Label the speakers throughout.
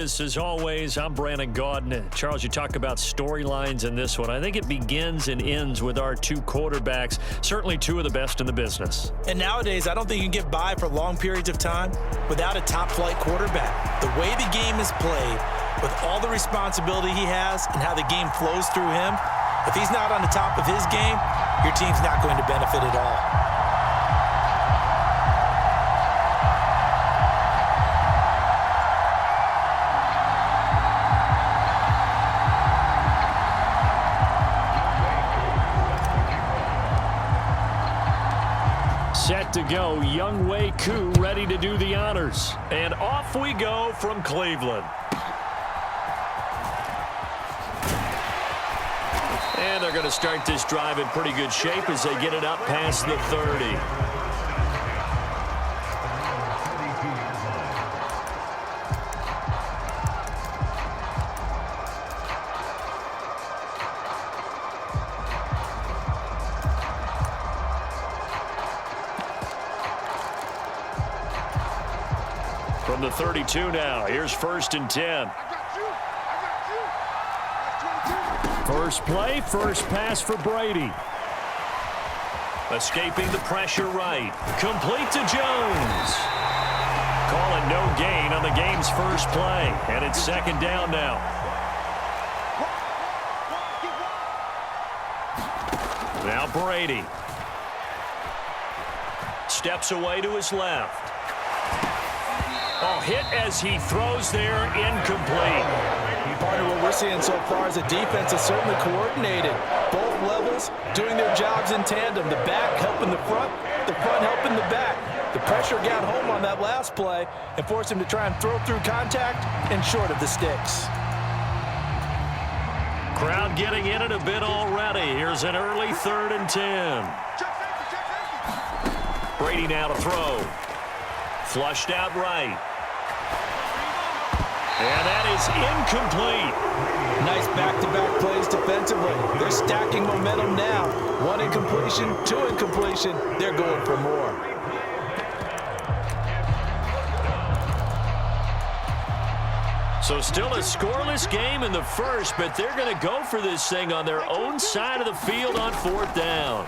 Speaker 1: As always, I'm Brandon Gaudin. Charles, you talk about storylines in this one. I think it begins and ends with our two quarterbacks, certainly two of the best in the business.
Speaker 2: And nowadays, I don't think you can get by for long periods of time without a top-flight quarterback. The way the game is played, with all the responsibility he has and how the game flows through him, if he's not on the top of his game, your team's not going to benefit at all.
Speaker 1: Set to go, Young Wei Koo ready to do the honors. And off we go from Cleveland. And they're going to start this drive in pretty good shape as they get it up past the 30. From the 32 now, here's 1st and 10. First play, first pass for Brady. Escaping the pressure right. Complete to Jones. Calling no gain on the game's first play. And it's 2nd down now. Now Brady. Steps away to his left. Oh, hit as he throws there, incomplete.
Speaker 2: Part of what we're seeing so far is the defense is certainly coordinated. Both levels doing their jobs in tandem. The back helping the front helping the back. The pressure got home on that last play and forced him to try and throw through contact and short of the sticks.
Speaker 1: Crowd getting in it a bit already. Here's an early 3rd and 10. Brady now to throw. Flushed out right. And that is incomplete.
Speaker 2: Nice back-to-back plays defensively. They're stacking momentum now. 1 incompletion, 2 incompletion. They're going for more.
Speaker 1: So still a scoreless game in the first, but they're going to go for this thing on their own side of the field on 4th down.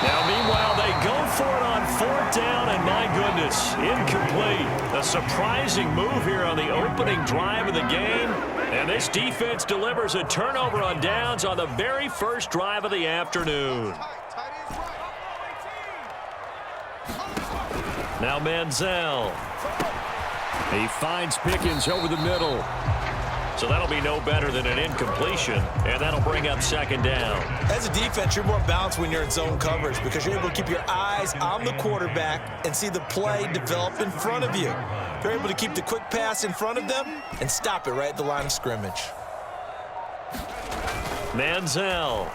Speaker 1: Now, meanwhile, they go for it on 4th down, and my goodness, incomplete. A surprising move here on the opening drive of the game, and this defense delivers a turnover on downs on the very first drive of the afternoon. Now Manziel. He finds Pickens over the middle. So that'll be no better than an incompletion, and that'll bring up 2nd down.
Speaker 2: As a defense, you're more balanced when you're in zone coverage because you're able to keep your eyes on the quarterback and see the play develop in front of you. You're able to keep the quick pass in front of them and stop it right at the line of scrimmage.
Speaker 1: Manziel.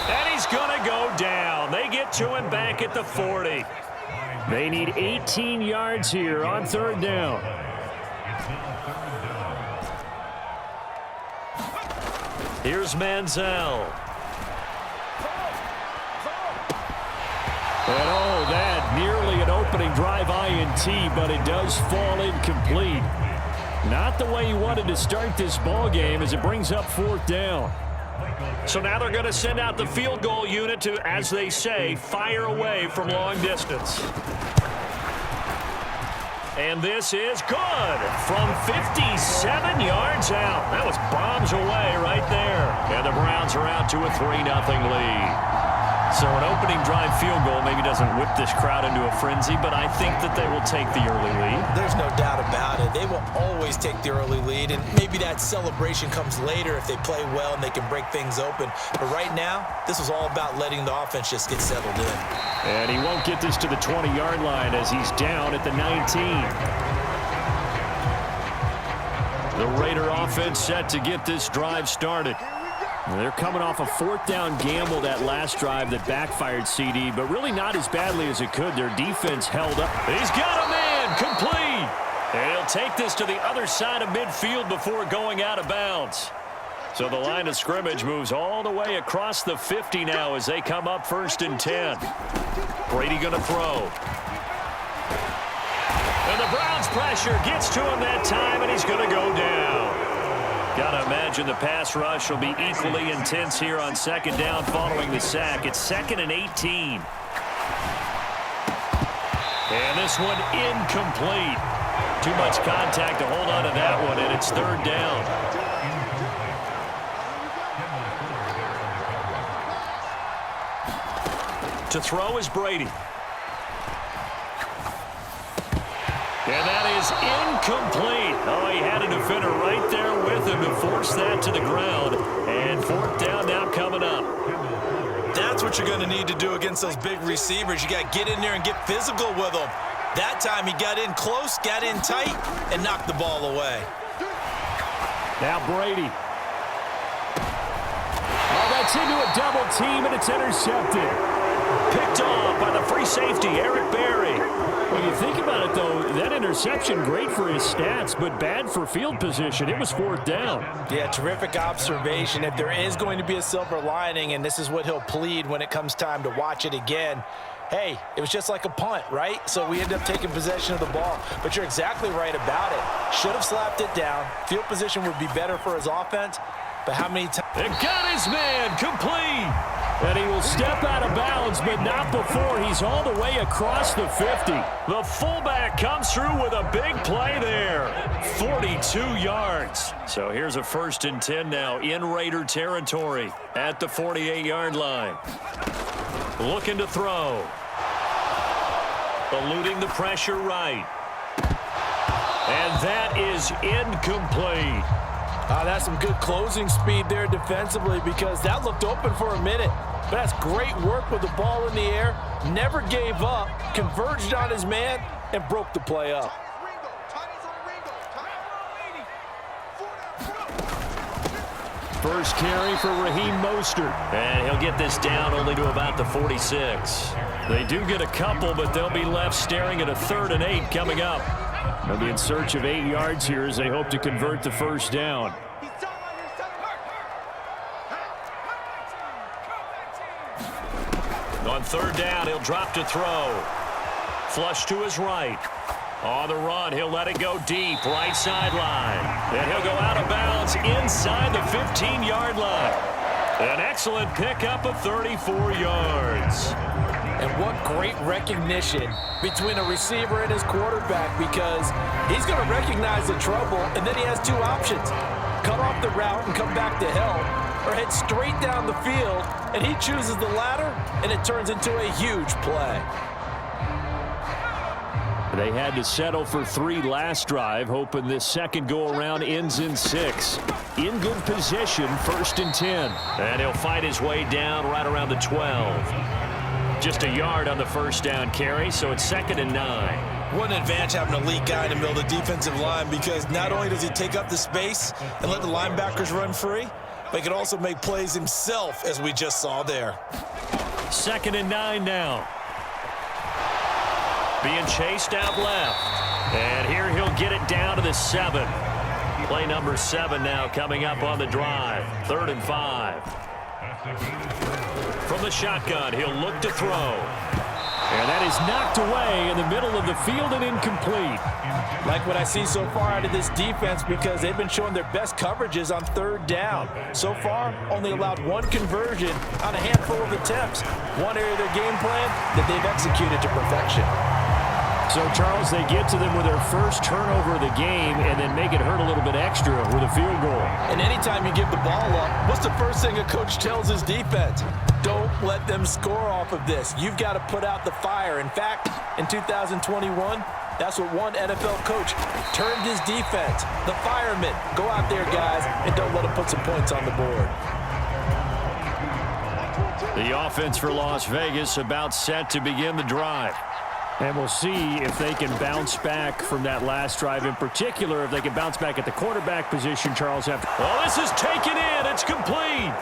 Speaker 1: And he's going to go down. They get to him back at the 40. They need 18 yards here on 3rd down. Here's Manziel. And oh, that nearly an opening drive INT, but it does fall incomplete. Not the way you wanted to start this ball game as it brings up 4th down. So now they're going to send out the field goal unit to, as they say, fire away from long distance. And this is good from 57 yards out. That was bombs away right there. And the Browns are out to a 3-0 lead. So an opening drive field goal maybe doesn't whip this crowd into a frenzy, but I think that they will take the early lead.
Speaker 2: There's no doubt about it. They will always take the early lead, and maybe that celebration comes later if they play well and they can break things open. But right now, this was all about letting the offense just get settled in.
Speaker 1: And he won't get this to the 20-yard line as he's down at the 19. The Raider offense set to get this drive started. They're coming off a 4th down gamble that last drive that backfired CD, but really not as badly as it could. Their defense held up. He's got a man, complete. And he'll take this to the other side of midfield before going out of bounds. So the line of scrimmage moves all the way across the 50 now as they come up 1st and 10. Brady going to throw. pressure, gets to him that time, and he's going to go down. Got to imagine the pass rush will be equally intense here on second down following the sack. It's 2nd and 18. And this one incomplete. Too much contact to hold on to that one, and it's 3rd down. To throw is Brady. And that is incomplete. Oh, he had a defender right there with him to force that to the ground. And 4th down now coming up.
Speaker 2: That's what you're going to need to do against those big receivers. You got to get in there and get physical with them. That time he got in close, got in tight, and knocked the ball away.
Speaker 1: Now Brady. Oh, that's into a double team, and it's intercepted. Picked off by the free safety, Eric Berry. When you think about it, though, that interception, great for his stats, but bad for field position. It was 4th down.
Speaker 2: Yeah, terrific observation. If there is going to be a silver lining, and this is what he'll plead when it comes time to watch it again, hey, it was just like a punt, right? So we end up taking possession of the ball. But you're exactly right about it. Should have slapped it down. Field position would be better for his offense. But how many times?
Speaker 1: It got his man complete. And he will step out of bounds, but not before he's all the way across the 50. The fullback comes through with a big play there. 42 yards. So here's a 1st and 10 now in Raider territory at the 48-yard line. Looking to throw. Eluding the pressure right. And that is incomplete.
Speaker 2: That's some good closing speed there defensively because that looked open for a minute. But that's great work with the ball in the air. Never gave up, converged on his man, and broke the play up.
Speaker 1: First carry for Raheem Mostert. And he'll get this down only to about the 46. They do get a couple, but they'll be left staring at a 3rd and 8 coming up. They'll be in search of 8 yards here as they hope to convert the 1st down. On 3rd down, he'll drop to throw. Flush to his right. On the run, he'll let it go deep, right sideline. And he'll go out of bounds inside the 15-yard line. An excellent pickup of 34 yards.
Speaker 2: And what great recognition between a receiver and his quarterback because he's going to recognize the trouble, and then he has 2 options. Cut off the route and come back to help, or head straight down the field, and he chooses the latter, and it turns into a huge play.
Speaker 1: They had to settle for 3 last drive, hoping this second go-around ends in 6. In good position, 1st and 10. And he'll fight his way down right around the 12. Just a yard on the 1st down carry, so it's 2nd and 9.
Speaker 2: What an advantage having an elite guy in the middle of the defensive line because not only does he take up the space and let the linebackers run free, but he can also make plays himself, as we just saw there.
Speaker 1: 2nd and 9 now. Being chased out left. And here he'll get it down to the 7. Play number 7 now coming up on the drive. 3rd and 5. From the shotgun, he'll look to throw. And that is knocked away in the middle of the field and incomplete.
Speaker 2: Like what I see so far out of this defense because they've been showing their best coverages on 3rd down. So far, only allowed 1 conversion on a handful of attempts. One area of their game plan that they've executed to perfection.
Speaker 1: So, Charles, they get to them with their first turnover of the game and then make it hurt a little bit extra with a field goal.
Speaker 2: And anytime you give the ball up, what's the first thing a coach tells his defense? Don't let them score off of this. You've got to put out the fire. In fact, in 2021, that's what one NFL coach termed his defense. The firemen. Go out there, guys, and don't let them put some points on the board.
Speaker 1: The offense for Las Vegas about set to begin the drive. And we'll see if they can bounce back from that last drive in particular, if they can bounce back at the quarterback position, Charles. Oh, this is taken in. It's complete.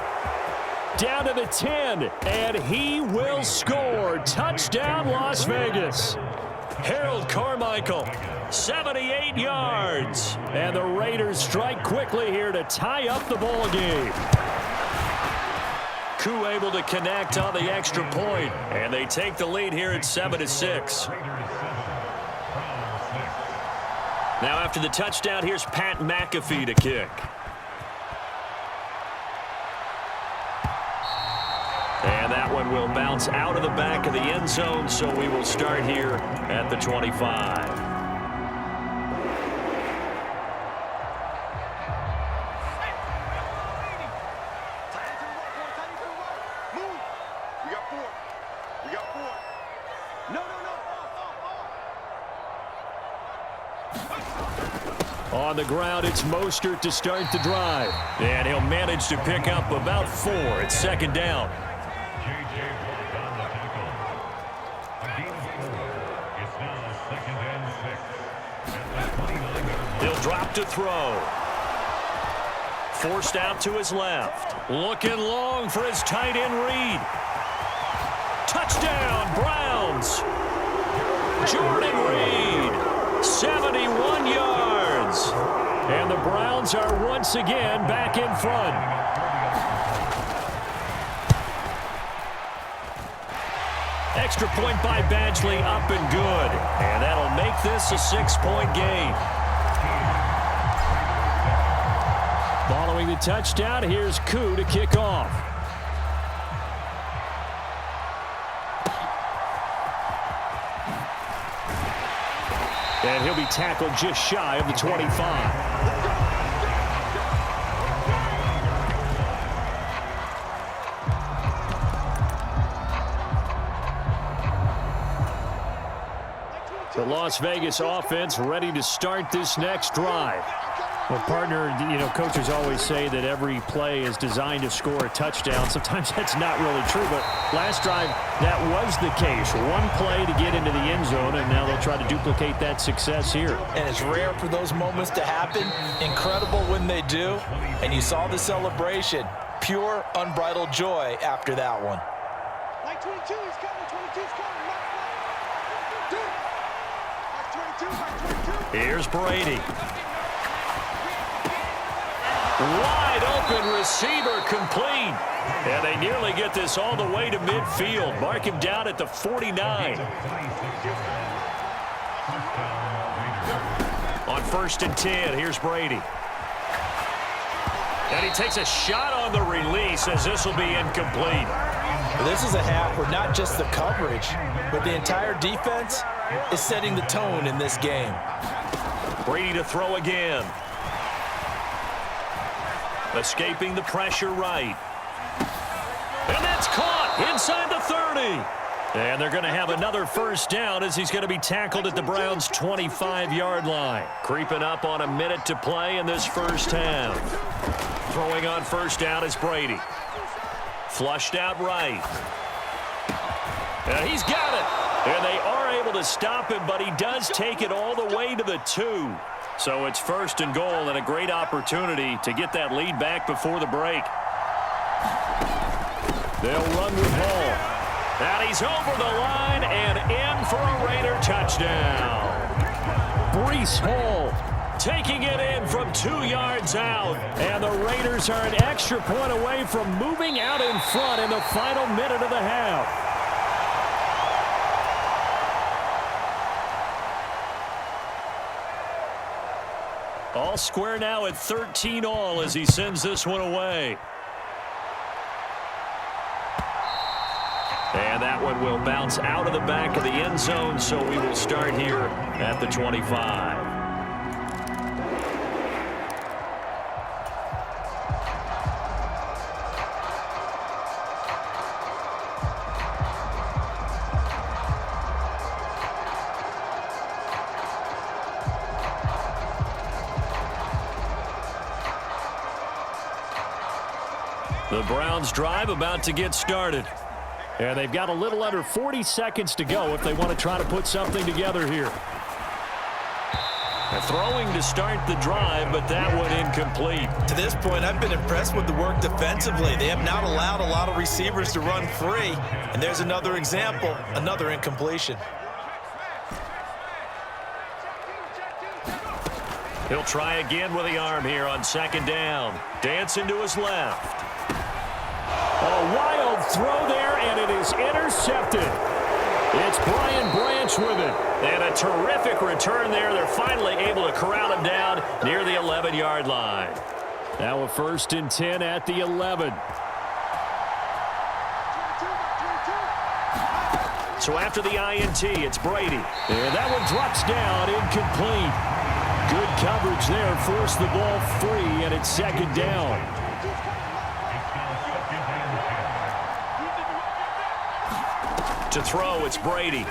Speaker 1: Down to the 10, and he will score. Touchdown, Las Vegas. Harold Carmichael, 78 yards. And the Raiders strike quickly here to tie up the ball game. Koo able to connect on the extra point, and they take the lead here at 7-6. Now after the touchdown, here's Pat McAfee to kick. And that one will bounce out of the back of the end zone, so we will start here at the 25. On the ground, it's Mostert to start the drive. And he'll manage to pick up about 4. It's second down. He'll drop to throw. Forced out to his left. Looking long for his tight end read. Touchdown, Browns. Jordan Reed, 71 yards. And the Browns are once again back in front. Extra point by Badgley, up and good. And that'll make this a 6-point game. Following the touchdown, here's Koo to kick off. And he'll be tackled just shy of the 25. The Las Vegas offense ready to start this next drive. Well, partner, coaches always say that every play is designed to score a touchdown. Sometimes that's not really true, but last drive, that was the case. One play to get into the end zone, and now they'll try to duplicate that success here.
Speaker 2: And it's rare for those moments to happen. Incredible when they do. And you saw the celebration. Pure, unbridled joy after that one.
Speaker 3: Like 22, he's coming. 22's coming. Like 22.
Speaker 1: Here's Brady. Wide open receiver complete. And they nearly get this all the way to midfield. Mark him down at the 49. On 1st and 10, here's Brady. And he takes a shot on the release as this will be incomplete.
Speaker 2: This is a half where not just the coverage, but the entire defense is setting the tone in this game.
Speaker 1: Brady to throw again. Escaping the pressure right. And that's caught inside the 30. And they're going to have another first down as he's going to be tackled at the Browns' 25-yard line. Creeping up on a minute to play in this first half. Throwing on first down is Brady. Flushed out right. And he's got it. And they are able to stop him, but he does take it all the way to the 2. So it's 1st and goal and a great opportunity to get that lead back before the break. They'll run with Hall. And he's over the line and in for a Raider touchdown. Breece Hall taking it in from 2 yards out. And the Raiders are an extra point away from moving out in front in the final minute of the half. All square now at 13-all as he sends this one away. And that one will bounce out of the back of the end zone, so we will start here at the 25. The Browns drive about to get started. And they've got a little under 40 seconds to go if they want to try to put something together here. They're throwing to start the drive, but that one incomplete.
Speaker 2: To this point, I've been impressed with the work defensively. They have not allowed a lot of receivers to run free. And there's another example, another incompletion.
Speaker 1: He'll try again with the arm here on 2nd down. Dancing to his left. A wild throw there, and it is intercepted. It's Brian Branch with it. And a terrific return there. They're finally able to corral him down near the 11-yard line. Now a 1st and 10 at the 11. So after the INT, it's Brady. And that one drops down, incomplete. Good coverage there, forced the ball free, and it's 2nd down. To throw, it's Brady.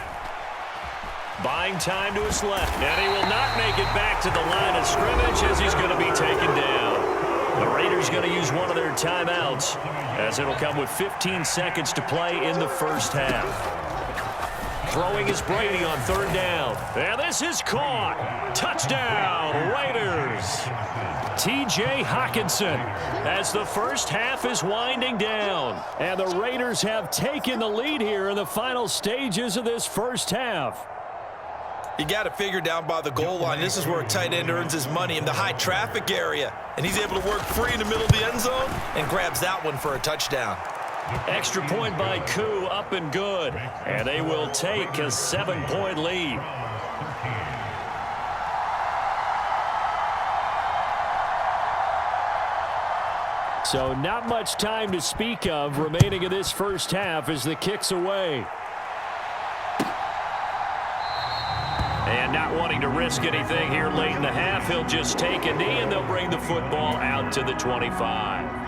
Speaker 1: Buying time to his left, and he will not make it back to the line of scrimmage as he's going to be taken down. The Raiders going to use one of their timeouts as it'll come with 15 seconds to play in the first half. Throwing is Brady on 3rd down. And this is caught. Touchdown, Raiders. T.J. Hockenson as the first half is winding down. And the Raiders have taken the lead here in the final stages of this first half.
Speaker 2: You got to figure down by the goal line. This is where a tight end earns his money, in the high traffic area. And he's able to work free in the middle of the end zone and grabs that one for a touchdown.
Speaker 1: Extra point by Koo, up and good. And they will take a 7-point lead. So not much time to speak of remaining in this first half as the kick's away. And not wanting to risk anything here late in the half, he'll just take a knee and they'll bring the football out to the 25.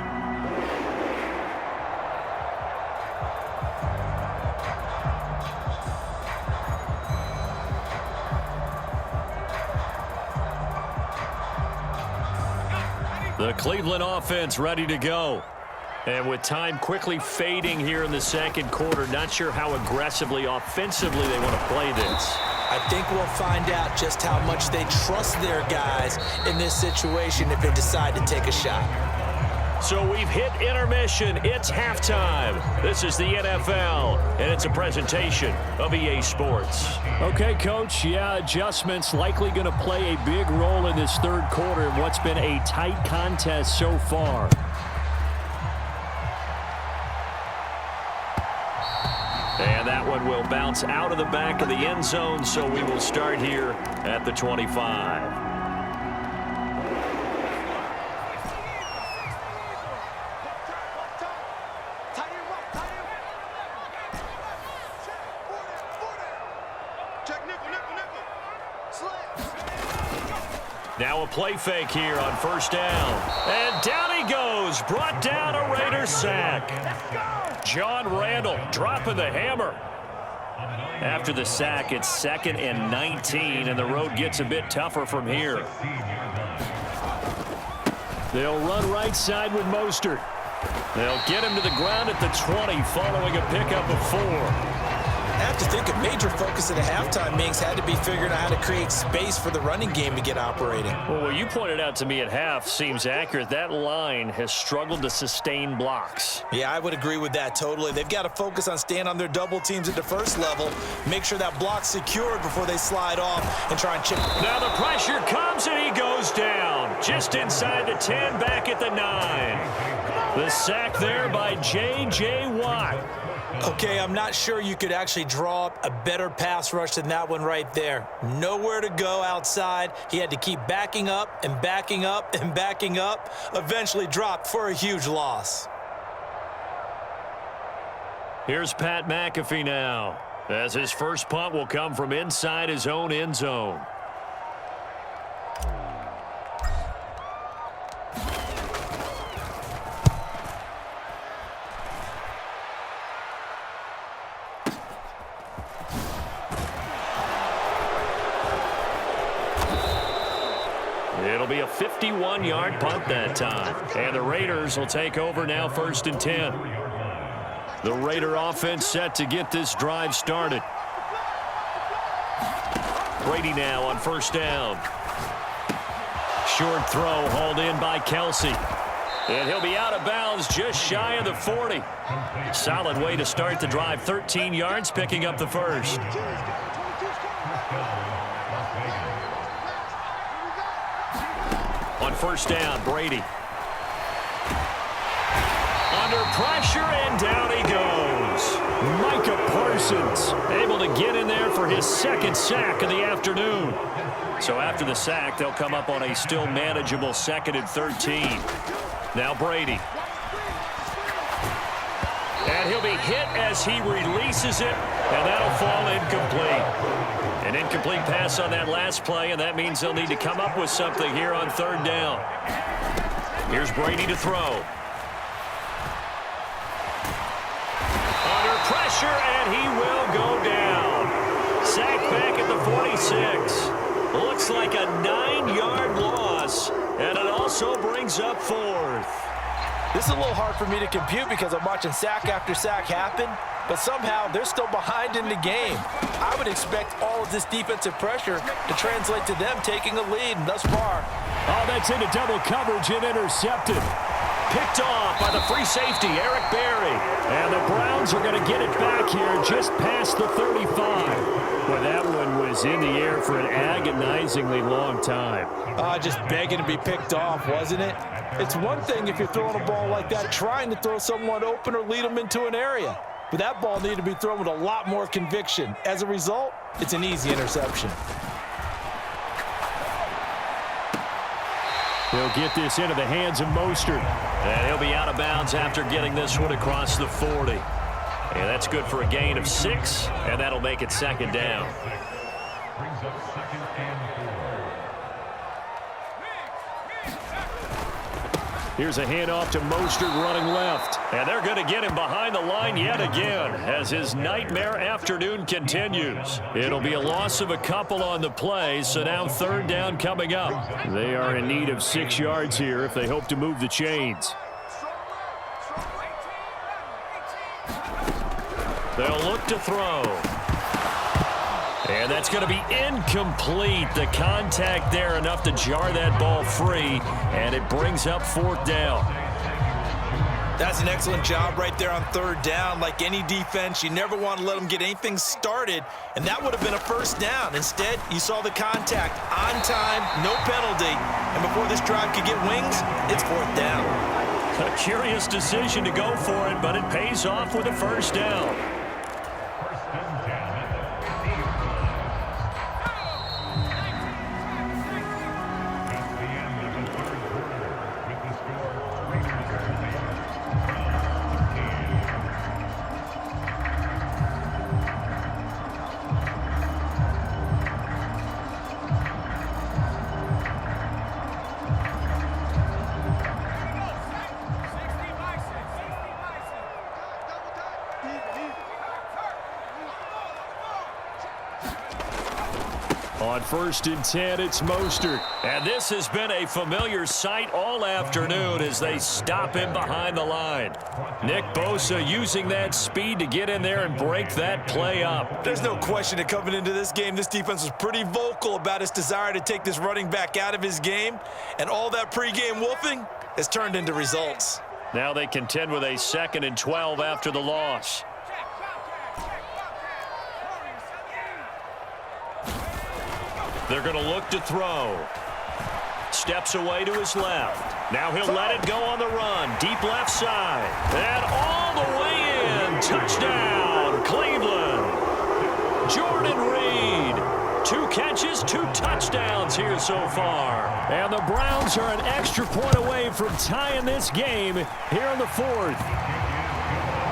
Speaker 1: The Cleveland offense ready to go. And with time quickly fading here in the 2nd quarter, not sure how aggressively, offensively they want to play this.
Speaker 2: I think we'll find out just how much they trust their guys in this situation if they decide to take a shot.
Speaker 1: So we've hit intermission. It's halftime. This is the NFL, and it's a presentation of EA Sports. Okay, Coach, yeah, adjustments likely going to play a big role in this 3rd quarter in what's been a tight contest so far. And that one will bounce out of the back of the end zone, so we will start here at the 25. Now a play fake here on 1st down. And down he goes. Brought down a Raiders sack. John Randall dropping the hammer. After the sack, it's 2nd and 19, and the road gets a bit tougher from here. They'll run right side with Mostert. They'll get him to the ground at the 20 following a pickup of 4.
Speaker 2: I have to think a major focus at a halftime means had to be figuring out how to create space for the running game to get operating.
Speaker 1: Well, what you pointed out to me at half seems accurate. That line has struggled to sustain blocks.
Speaker 2: Yeah, I would agree with that totally. They've got to focus on staying on their double teams at the first level, make sure that block's secured before they slide off and try and chip.
Speaker 1: Now the pressure comes and he goes down just inside the 10, back at the 9. The sack there by J.J. Watt.
Speaker 2: Okay, I'm not sure you could actually draw up a better pass rush than that one right there. Nowhere to go outside. He had to keep backing up and backing up and backing up. Eventually dropped for a huge loss.
Speaker 1: Here's Pat McAfee now, as his first punt will come from inside his own end zone. It'll be a 51-yard punt that time. And the Raiders will take over now, 1st and 10. The Raider offense set to get this drive started. Brady now on 1st down. Short throw hauled in by Kelsey. And he'll be out of bounds just shy of the 40. Solid way to start the drive. 13 yards, picking up the first. On 1st down, Brady. Under pressure, and down he goes. Micah Parsons able to get in there for his second sack of the afternoon. So after the sack, they'll come up on a still manageable 2nd and 13. Now Brady. And he'll be hit as he releases it, and that'll fall incomplete. An incomplete pass on that last play, and that means they'll need to come up with something here on 3rd down. Here's Brady to throw. Under pressure, and he will go down. Sacked back at the 46. Looks like a 9-yard loss, and it also brings up 4th.
Speaker 2: This is a little hard for me to compute because I'm watching sack after sack happen, but somehow they're still behind in the game. I would expect all of this defensive pressure to translate to them taking a lead, and thus far.
Speaker 1: Oh, that's into double coverage and intercepted. Picked off by the free safety, Eric Berry. And the Browns are going to get it back here just past the 35. Well, that one was in the air for an agonizingly long time.
Speaker 2: Just begging to be picked off, wasn't it? It's one thing if you're throwing a ball like that, trying to throw someone open or lead them into an area. But that ball needed to be thrown with a lot more conviction. As a result, it's an easy interception.
Speaker 1: He'll get this into the hands of Mostert. And he'll be out of bounds after getting this one across the 40. And that's good for a gain of 6, and that'll make it 2nd down. Here's a handoff to Mostert running left. And they're going to get him behind the line yet again as his nightmare afternoon continues. It'll be a loss of a couple on the play, so now 3rd down coming up. They are in need of 6 yards here if they hope to move the chains. They'll look to throw. And that's going to be incomplete. The contact there enough to jar that ball free, and it brings up 4th down.
Speaker 2: That's an excellent job right there on 3rd down. Like any defense, you never want to let them get anything started, and that would have been a 1st down. Instead, you saw the contact on time, no penalty, and before this drive could get wings, it's 4th down.
Speaker 1: A curious decision to go for it, but it pays off with a 1st down. On 1st and 10, it's Mostert. And this has been a familiar sight all afternoon as they stop him behind the line. Nick Bosa using that speed to get in there and break that play up.
Speaker 2: There's no question that coming into this game, this defense was pretty vocal about its desire to take this running back out of his game. And all that pregame wolfing has turned into results.
Speaker 1: Now they contend with a 2nd and 12 after the loss. They're going to look to throw. Steps away to his left. Now he'll let it go on the run. Deep left side. And all the way in. Touchdown, Cleveland. Jordan Reed. 2 catches, 2 touchdowns here so far. And the Browns are an extra point away from tying this game here in the 4th.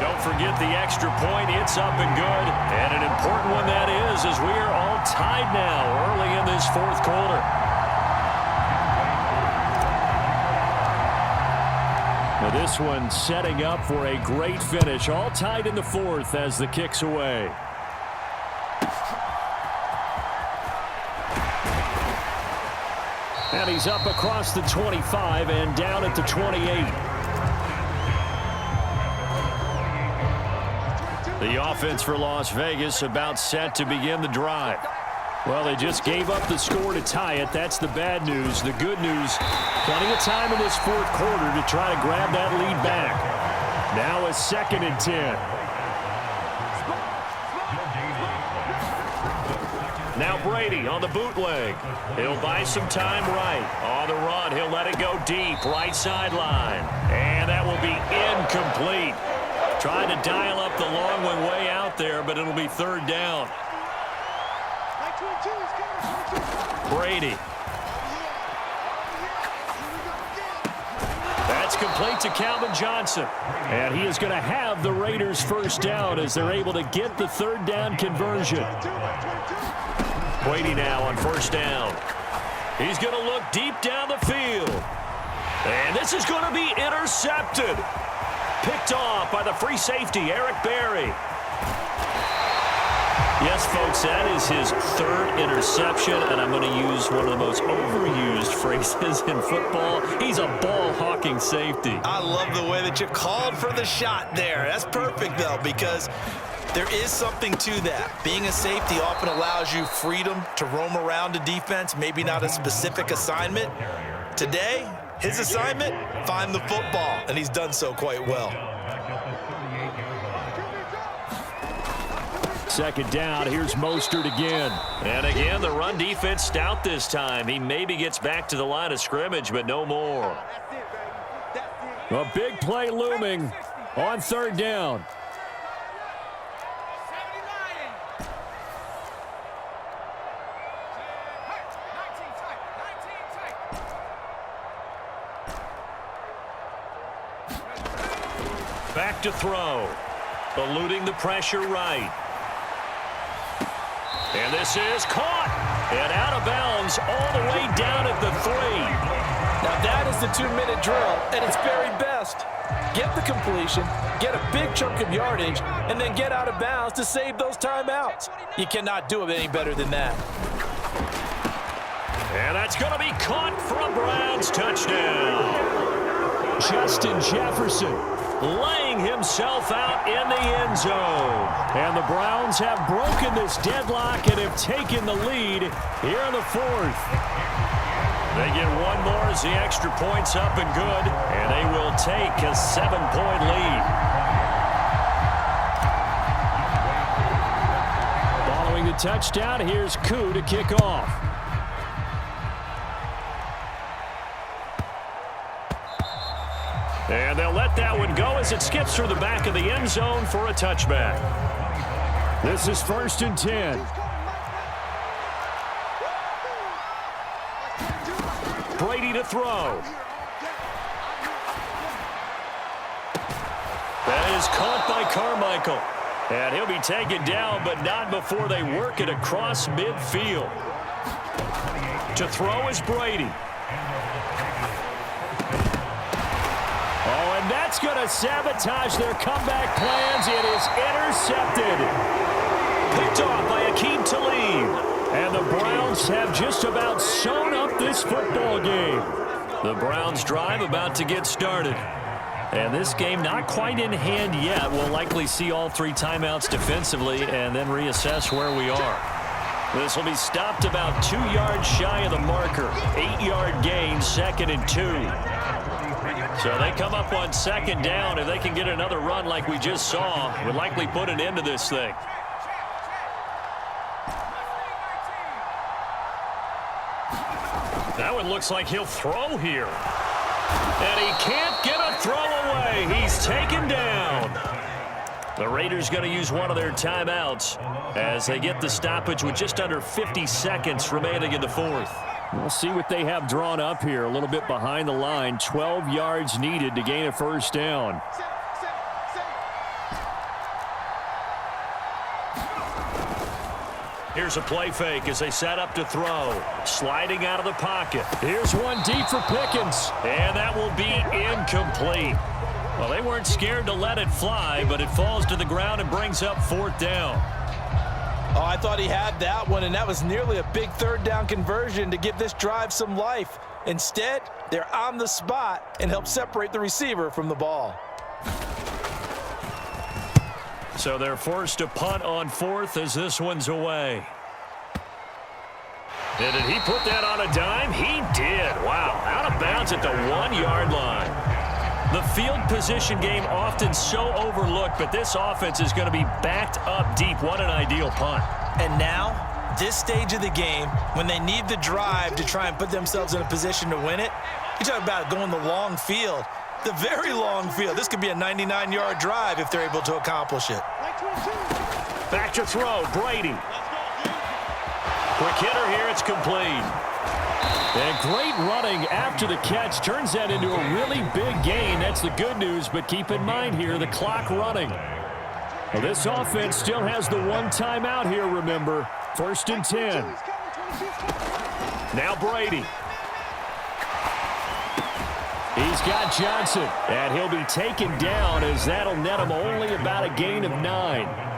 Speaker 1: Don't forget the extra point. It's up and good. And an important one that is, as we are all tied now early in this 4th quarter. Now this one setting up for a great finish. All tied in the 4th as the kick's away. And he's up across the 25 and down at the 28. The offense for Las Vegas about set to begin the drive. Well, they just gave up the score to tie it. That's the bad news. The good news, plenty of time in this 4th quarter to try to grab that lead back. Now a 2nd and 10. Now Brady on the bootleg. He'll buy some time right. On the run, he'll let it go deep, right sideline. And that will be incomplete. Trying to dial up the long one way out there, but it'll be third down. Brady. That's complete to Calvin Johnson. And he is going to have the Raiders first down as they're able to get the third down conversion. Brady now on first down. He's going to look deep down the field. And this is going to be intercepted. Picked off by the free safety, Eric Berry. Yes, folks, that is his third interception, and I'm going to use one of the most overused phrases in football. He's a ball-hawking safety.
Speaker 2: I love the way that you called for the shot there. That's perfect, though, because there is something to that. Being a safety often allows you freedom to roam around a defense, maybe not a specific assignment. Today, his assignment, find the football, and he's done so quite well.
Speaker 1: Second down, here's Mostert again. And again, the run defense stout this time. He maybe gets back to the line of scrimmage, but no more. A big play looming on third down. Back to throw. Eluding the pressure right. And this is caught. And out of bounds all the way down at the 3.
Speaker 2: Now that is the 2-minute drill at its very best. Get the completion, get a big chunk of yardage, and then get out of bounds to save those timeouts. You cannot do it any better than that.
Speaker 1: And that's going to be caught for a Browns touchdown. Justin Jefferson laying himself out in the end zone. And the Browns have broken this deadlock and have taken the lead here in the fourth. They get one more as the extra point's up and good, and they will take a 7-point lead. Following the touchdown, here's Koo to kick off. And they'll let that one go as it skips through the back of the end zone for a touchback. This is 1st and 10. Brady to throw. That is caught by Carmichael. And he'll be taken down, but not before they work it across midfield. To throw is Brady. Oh, and that's going to sabotage their comeback plans. It is intercepted. Picked off by Akeem Talib. And the Browns have just about sewn up this football game. The Browns drive about to get started. And this game not quite in hand yet. We'll likely see all 3 timeouts defensively and then reassess where we are. This will be stopped about 2 yards shy of the marker. 8-yard gain, 2nd and 2. So they come up on 2nd down. If they can get another run like we just saw, would likely put an end to this thing. That one looks like he'll throw here. And he can't get a throw away. He's taken down. The Raiders going to use one of their timeouts as they get the stoppage with just under 50 seconds remaining in the fourth. We'll see what they have drawn up here. A little bit behind the line. 12 yards needed to gain a first down. Here's a play fake as they set up to throw. Sliding out of the pocket. Here's one deep for Pickens. And that will be incomplete. Well, they weren't scared to let it fly, but it falls to the ground and brings up 4th down.
Speaker 2: Oh, I thought he had that one, and that was nearly a big 3rd down conversion to give this drive some life. Instead, they're on the spot and help separate the receiver from the ball.
Speaker 1: So they're forced to punt on 4th as this one's away. And did he put that on a dime? He did. Wow, out of bounds at the 1-yard line. The field position game often so overlooked, but this offense is going to be backed up deep. What an ideal punt.
Speaker 2: And now, this stage of the game, when they need the drive to try and put themselves in a position to win it, you talk about going the long field. The very long field. This could be a 99-yard drive if they're able to accomplish it.
Speaker 1: Back to throw, Brady. Quick hitter here, it's complete. And great running after the catch turns that into a really big gain. That's the good news, but keep in mind here, the clock running. Well, this offense still has the one timeout here, remember. 1st and 10. Now Brady. He's got Johnson, and he'll be taken down as that'll net him only about a gain of 9.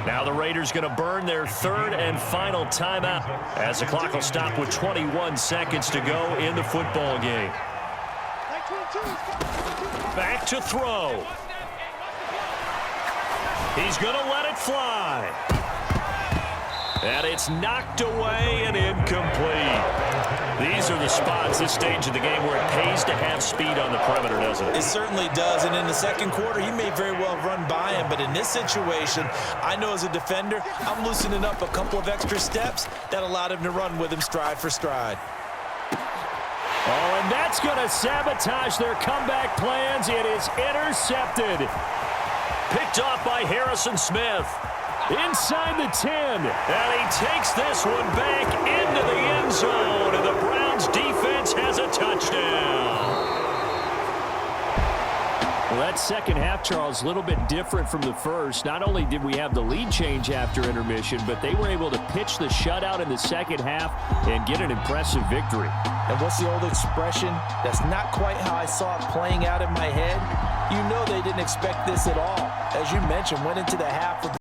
Speaker 1: Now the Raiders going to burn their 3rd and final timeout as the clock will stop with 21 seconds to go in the football game. Back to throw. He's going to let it fly. And it's knocked away and incomplete. These are the spots, this stage of the game, where it pays to have speed on the perimeter, doesn't it?
Speaker 2: It certainly does, and in the second quarter, he may very well run by him, but in this situation, I know as a defender, I'm loosening up a couple of extra steps that allowed him to run with him stride for stride.
Speaker 1: Oh, and that's going to sabotage their comeback plans. It is intercepted. Picked off by Harrison Smith. Inside the 10, and he takes this one back into the end zone, and the Browns defense has a touchdown. Well, that second half, Charles, a little bit different from the first. Not only did we have the lead change after intermission, but they were able to pitch the shutout in the second half and get an impressive victory.
Speaker 2: And what's the old expression? That's not quite how I saw it playing out in my head. You know they didn't expect this at all. As you mentioned, went into the half with